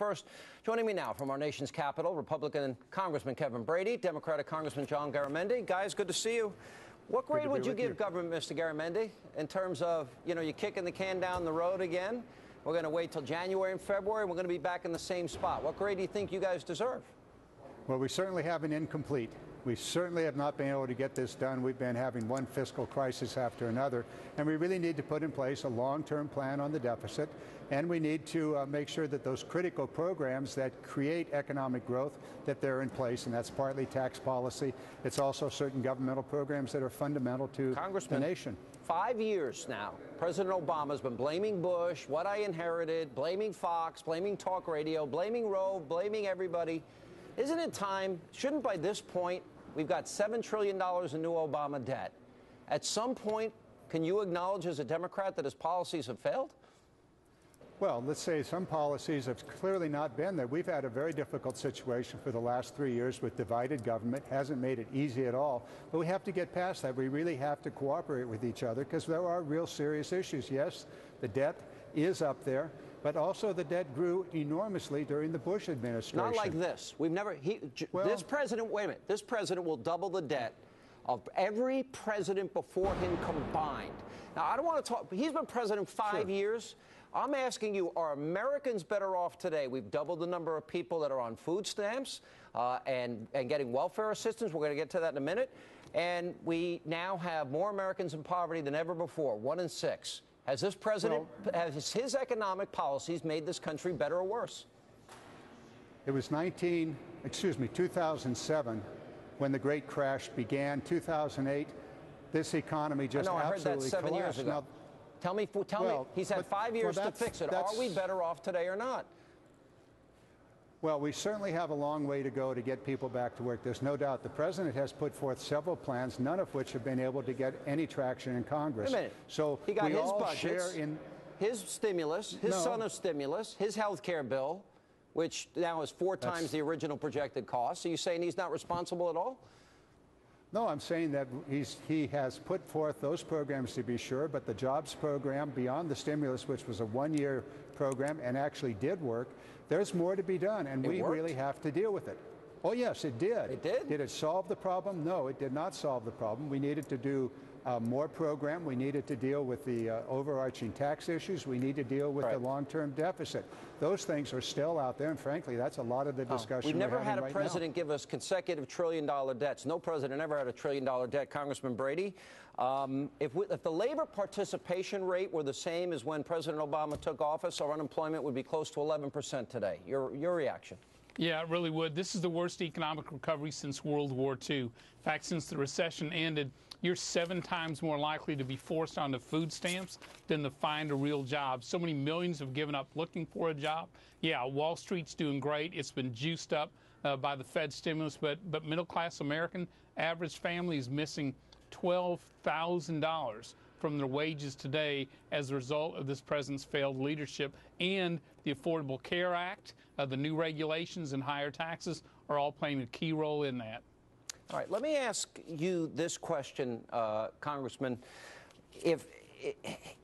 first, joining me now from our nation's capital, Republican Congressman Kevin Brady, Democratic Congressman John Garamendi. Guys, good to see you. What grade would you give government, Mr. Garamendi, in terms of, you're kicking the can down the road again? We're going to wait till January and February, and we're going to be back in the same spot. What grade do you think you guys deserve? Well, we certainly have an incomplete. We certainly have not been able to get this done. We've been having one fiscal crisis after another, and we really need to put in place a long-term plan on the deficit, and we need to make sure that those critical programs that create economic growth, that they're in place, and that's partly tax policy. It's also certain governmental programs that are fundamental to the nation. 5 years now, President Obama's been blaming Bush, what I inherited, blaming Fox, blaming talk radio, blaming Roe, blaming everybody. Isn't it time, shouldn't by this point, we've got $7 trillion in new Obama debt. At some point, can you acknowledge as a Democrat that his policies have failed? Well, let's say some policies have clearly not been there. We've had a very difficult situation for the last 3 years with divided government. Hasn't made it easy at all. But we have to get past that. We really have to cooperate with each other because there are real serious issues. Yes, the debt is up there, but also the debt grew enormously during the Bush administration. Not like this. We've never, this president, wait a minute, this president will double the debt of every president before him combined. Now, I don't want to talk, he's been president 5 years. I'm asking you, are Americans better off today? We've doubled the number of people that are on food stamps and getting welfare assistance. We're going to get to that in a minute. And we now have more Americans in poverty than ever before, 1 in 6. Has this president, has his economic policies made this country better or worse? It was 2007 when the great crash began. 2008, this economy just absolutely collapsed. I heard that 7 years ago. Now, tell me, he's had 5 years to fix it. Are we better off today or not? Well, we certainly have a long way to go to get people back to work. There's no doubt. The president has put forth several plans, none of which have been able to get any traction in Congress. Wait a minute. So he got we his all budgets, share in his stimulus, his son of stimulus, his health care bill, which now is 4 times the original projected cost. So you're saying he's not responsible at all? No, I'm saying that he has put forth those programs to be sure, but the jobs program beyond the stimulus, which was a one-year program and actually did work, there's more to be done, and we really have to deal with it. Oh, yes, it did. It did? Did it solve the problem? No, it did not solve the problem. We needed to do more program. We needed to deal with the overarching tax issues. We need to deal with the long-term deficit. Those things are still out there, and frankly, that's a lot of the discussion we've never we're had a right president now. give us consecutive trillion-dollar debts. No president ever had a trillion-dollar debt, Congressman Brady. If the labor participation rate were the same as when President Obama took office, our unemployment would be close to 11% today. Your reaction? Yeah, it really would. This is the worst economic recovery since World War II. In fact, since the recession ended, you're 7 times more likely to be forced onto food stamps than to find a real job. So many millions have given up looking for a job. Yeah, Wall Street's doing great. It's been juiced up by the Fed stimulus, but middle-class American average family is missing $12,000 from their wages today as a result of this president's failed leadership. And the Affordable Care Act, the new regulations and higher taxes are all playing a key role in that. All right, let me ask you this question, Congressman.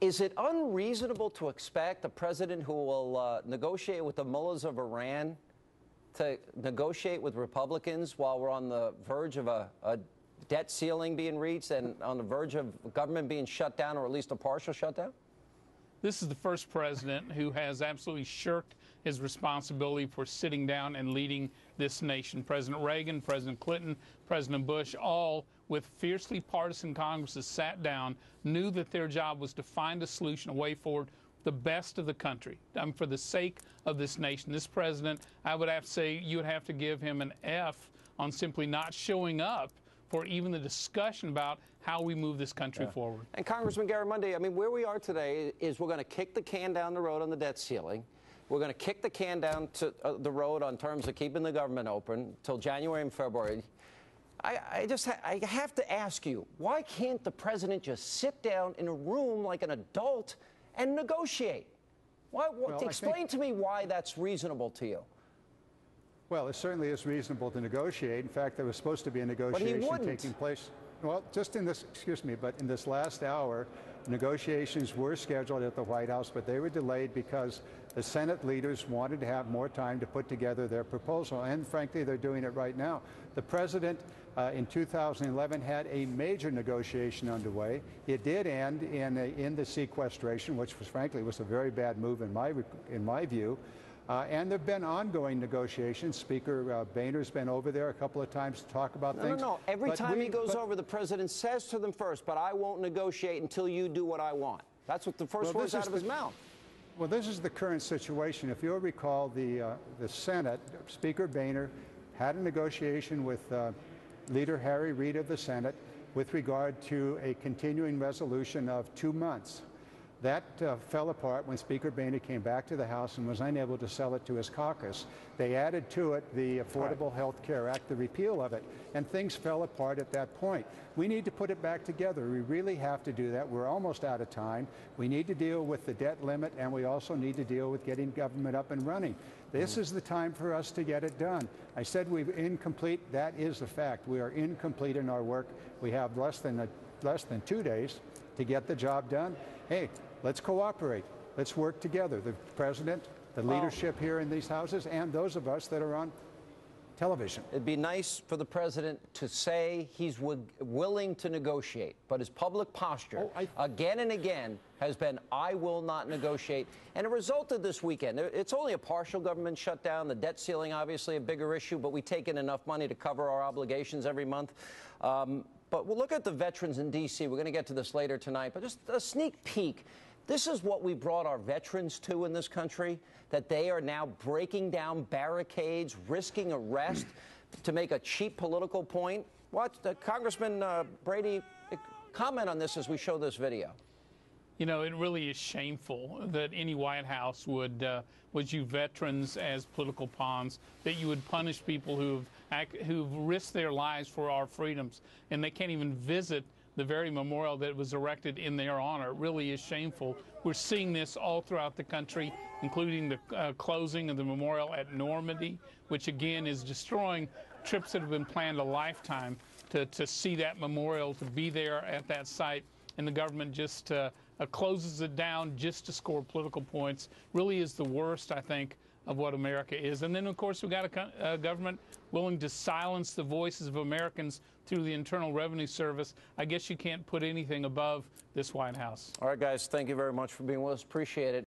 Is it unreasonable to expect a president who will negotiate with the mullahs of Iran to negotiate with Republicans while we're on the verge of a debt ceiling being reached and on the verge of government being shut down, or at least a partial shutdown? This is the first president who has absolutely shirked his responsibility for sitting down and leading this nation. President Reagan, President Clinton, President Bush, all with fiercely partisan Congresses sat down, knew that their job was to find a solution, a way forward, the best of the country, for the sake of this nation. This president, I would have to say, you would have to give him an F on simply not showing up for even the discussion about how we move this country forward. And Congressman Garamendi, I mean, where we are today is we're going to kick the can down the road on the debt ceiling. We're going to kick the can down to the road on terms of keeping the government open till January and February. I have to ask you, why can't the president just sit down in a room like an adult and negotiate? Explain to me why that's reasonable to you. Well, it certainly is reasonable to negotiate. In fact, there was supposed to be a negotiation taking place. Well, just in this, but in this last hour, Negotiations were scheduled at the White House, but they were delayed because the Senate leaders wanted to have more time to put together their proposal, and frankly, they're doing it right now. The president in 2011 had a major negotiation underway. It did end in the sequestration, which was frankly was a very bad move in my view. And there have been ongoing negotiations. Speaker Boehner's been over there a couple of times to talk about things. No. Every time he goes over, the president says to them first, but I won't negotiate until you do what I want. That's what the first words out of his mouth. Well, this is the current situation. If you'll recall, the Senate, Speaker Boehner had a negotiation with Leader Harry Reid of the Senate with regard to a continuing resolution of 2 months. That fell apart when Speaker Boehner came back to the House and was unable to sell it to his caucus. They added to it the Affordable Health Care Act, the repeal of it, and things fell apart at that point. We need to put it back together. We really have to do that. We're almost out of time. We need to deal with the debt limit, and we also need to deal with getting government up and running. This is the time for us to get it done. I said we're incomplete. That is a fact. We are incomplete in our work. We have less than 2 days to get the job done. Hey, let's cooperate. Let's work together. The president, the leadership here in these houses, and those of us that are on television. It'd be nice for the president to say he's willing to negotiate, but his public posture again and again has been, I will not negotiate. And it resulted this weekend. It's only a partial government shutdown. The debt ceiling, obviously a bigger issue, but we take in enough money to cover our obligations every month. But we'll look at the veterans in D.C. We're going to get to this later tonight, but just a sneak peek. This is what we brought our veterans to in this country, that they are now breaking down barricades, risking arrest to make a cheap political point. Watch Congressman Brady comment on this as we show this video. You know, it really is shameful that any White House would use veterans as political pawns, that you would punish people who've risked their lives for our freedoms, and they can't even visit the very memorial that was erected in their honor. It really is shameful. We're seeing this all throughout the country, including the closing of the memorial at Normandy, which again is destroying trips that have been planned a lifetime to see that memorial, to be there at that site, and the government just closes it down just to score political points. Really is the worst, I think, of what America is. And then, of course, we've got a government willing to silence the voices of Americans through the Internal Revenue Service. I guess you can't put anything above this White House. All right, guys, thank you very much for being with us. Appreciate it.